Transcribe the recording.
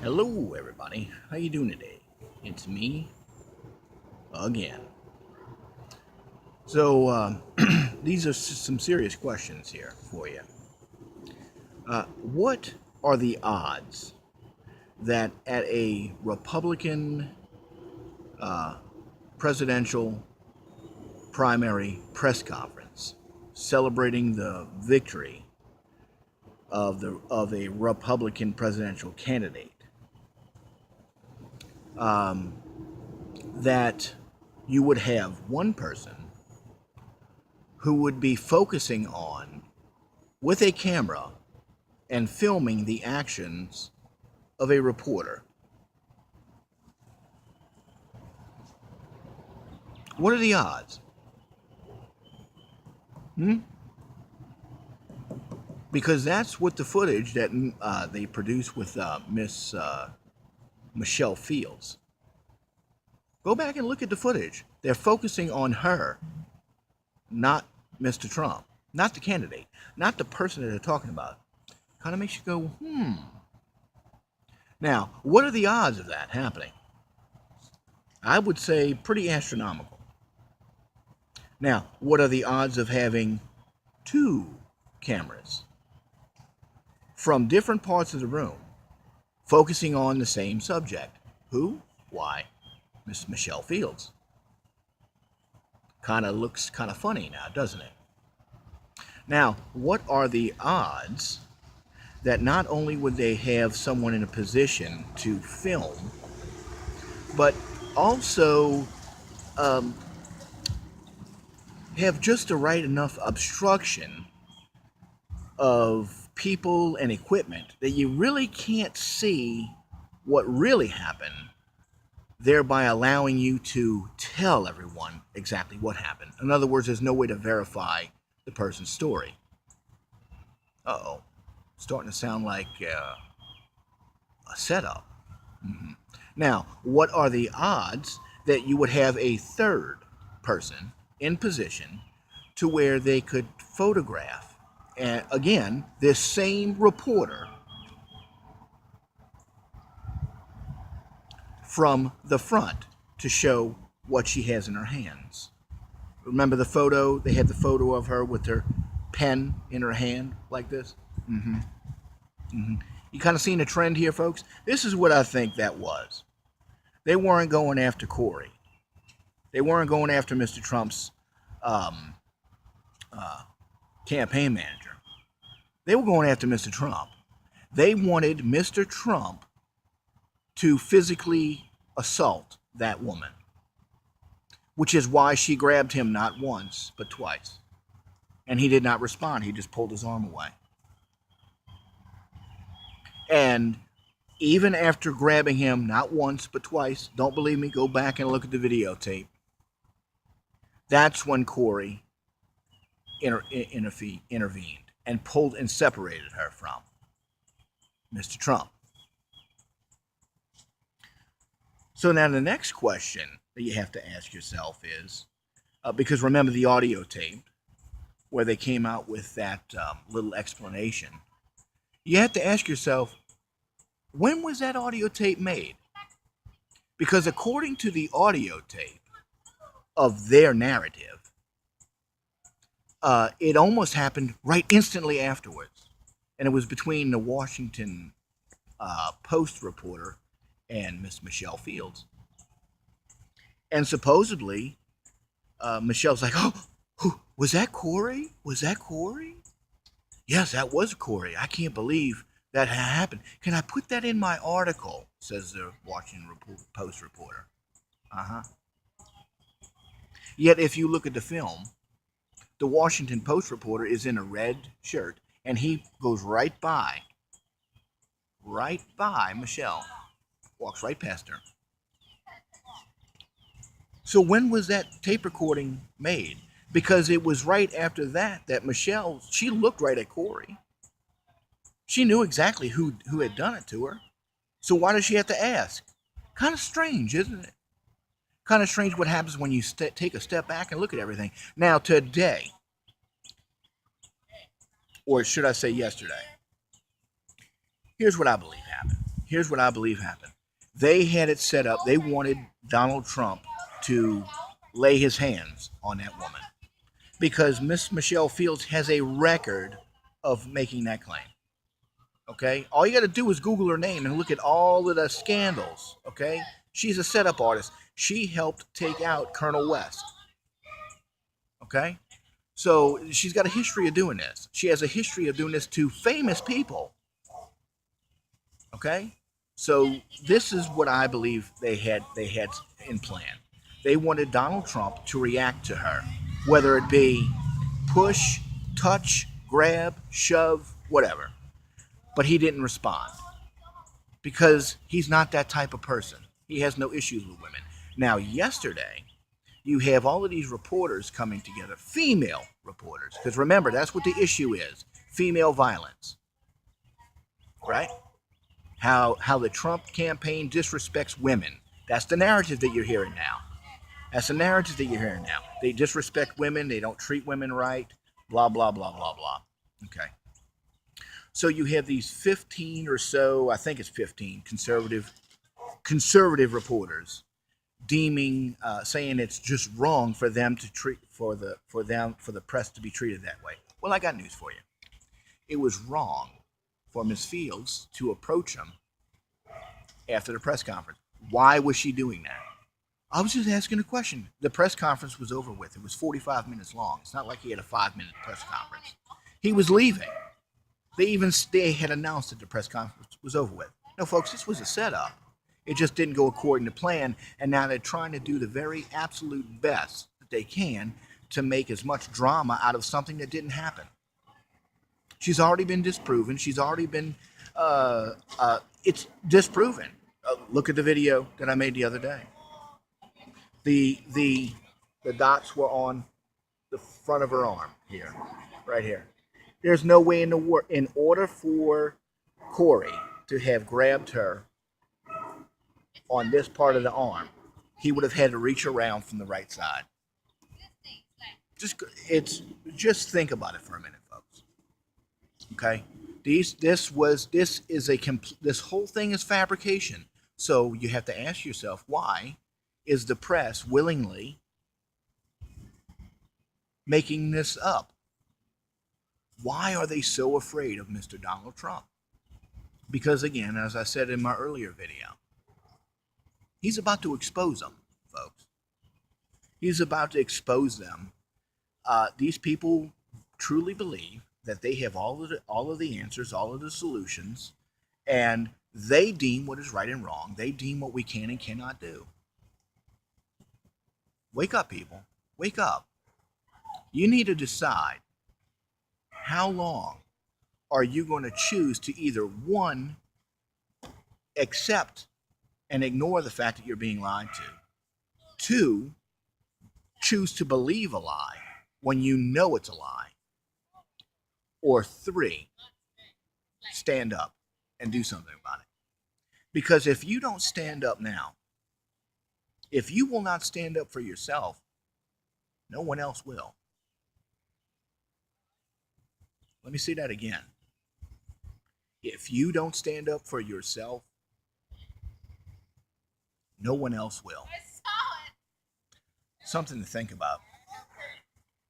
Hello everybody, how you doing today? It's me again. So these are some serious questions here for you. What are the odds that at a Republican presidential primary press conference celebrating the victory of a Republican presidential candidate, that you would have one person who would be focusing on, with a camera, and filming the actions of a reporter? What are the odds? Because that's what the footage that they produced with Miss Michelle Fields. Go back and look at the footage. They're focusing on her, not Mr. Trump, not the candidate, not the person that they're talking about. Kind of makes you go, Now, what are the odds of that happening? I would say pretty astronomical. Now, what are the odds of having two cameras from different parts of the room focusing on the same subject? Who? Why, Miss Michelle Fields. Kind of looks kind of funny now, doesn't it? Now, what are the odds that not only would they have someone in a position to film, but also have just the right enough obstruction of people and equipment that you really can't see what really happened, thereby allowing you to tell everyone exactly what happened? In other words, there's no way to verify the person's story. Uh-oh. Starting to sound like a setup. Now, what are the odds that you would have a third person in position to where they could photograph, and again, this same reporter from the front to show what she has in her hands? Remember the photo? They had the photo of her with her pen in her hand like this. You kind of seen a trend here, folks? This is what I think that was. They weren't going after Corey. They weren't going after Mr. Trump's campaign manager. They were going after Mr. Trump. They wanted Mr. Trump to physically assault that woman, which is why she grabbed him not once, but twice. And he did not respond. He just pulled his arm away. And even after grabbing him not once, but twice, don't believe me, go back and look at the videotape. That's when Corey intervened and pulled and separated her from Mr. Trump. So now the next question that you have to ask yourself is, because remember the audio tape where they came out with that little explanation, you have to ask yourself, when was that audio tape made? Because according to the audio tape of their narrative, it almost happened right instantly afterwards. And it was between the Washington Post reporter and Miss Michelle Fields. And supposedly, Michelle's like, oh, was that Corey? Was that Corey? Yes, that was Corey. I can't believe that happened. Can I put that in my article? Says the Washington Post reporter. Yet if you look at the film, the Washington Post reporter is in a red shirt, and he goes right by Michelle, walks right past her. So when was that tape recording made? Because it was right after that Michelle, she looked right at Corey. She knew exactly who had done it to her. So why does she have to ask? Kind of strange, isn't it? Kind of strange what happens when you take a step back and look at everything. Now today, or should I say yesterday, here's what I believe happened. Here's what I believe happened. They had it set up. They wanted Donald Trump to lay his hands on that woman because Miss Michelle Fields has a record of making that claim. Okay? All you got to do is Google her name and look at all of the scandals. Okay? She's a setup artist. She helped take out Colonel West. Okay? So she's got a history of doing this. She has a history of doing this to famous people. Okay? So this is what I believe they had in plan. They wanted Donald Trump to react to her, whether it be push, touch, grab, shove, whatever. But he didn't respond because he's not that type of person. He has no issues with women. Now, yesterday, you have all of these reporters coming together, female reporters, because remember, that's what the issue is, female violence, right? How the Trump campaign disrespects women. That's the narrative that you're hearing now. That's the narrative that you're hearing now. They disrespect women. They don't treat women right. Blah, blah, blah, blah, blah. Okay. So you have these 15 or so, I think it's 15 conservative reporters deeming, saying it's just wrong for them to treat for the press to be treated that way. Well, I got news for you. It was wrong for Ms. Fields to approach him after the press conference. Why was she doing that? I was just asking a question. The press conference was over with. It was 45 minutes long. It's not like he had a 5-minute press conference. He was leaving. They had announced that the press conference was over with. No, folks, this was a setup. It just didn't go according to plan, and now they're trying to do the very absolute best that they can to make as much drama out of something that didn't happen. She's already been disproven. She's already been, it's disproven. Look at the video that I made the other day. The dots were on the front of her arm here, right here. There's no way in the world, in order for Corey to have grabbed her on this part of the arm, he would have had to reach around from the right side. Just think about it for a minute, folks. Okay, this whole thing is fabrication. So you have to ask yourself, why is the press willingly making this up? Why are they so afraid of Mr. Donald Trump? Because again, as I said in my earlier video, he's about to expose them, folks. He's about to expose them. These people truly believe that they have all of the answers, all of the solutions, and they deem what is right and wrong. They deem what we can and cannot do. Wake up, people. Wake up. You need to decide, how long are you going to choose to either, one, accept and ignore the fact that you're being lied to, two, choose to believe a lie when you know it's a lie, or three, stand up and do something about it. Because if you don't stand up now, if you will not stand up for yourself, no one else will. Let me say that again. If you don't stand up for yourself, no one else will. Something to think about.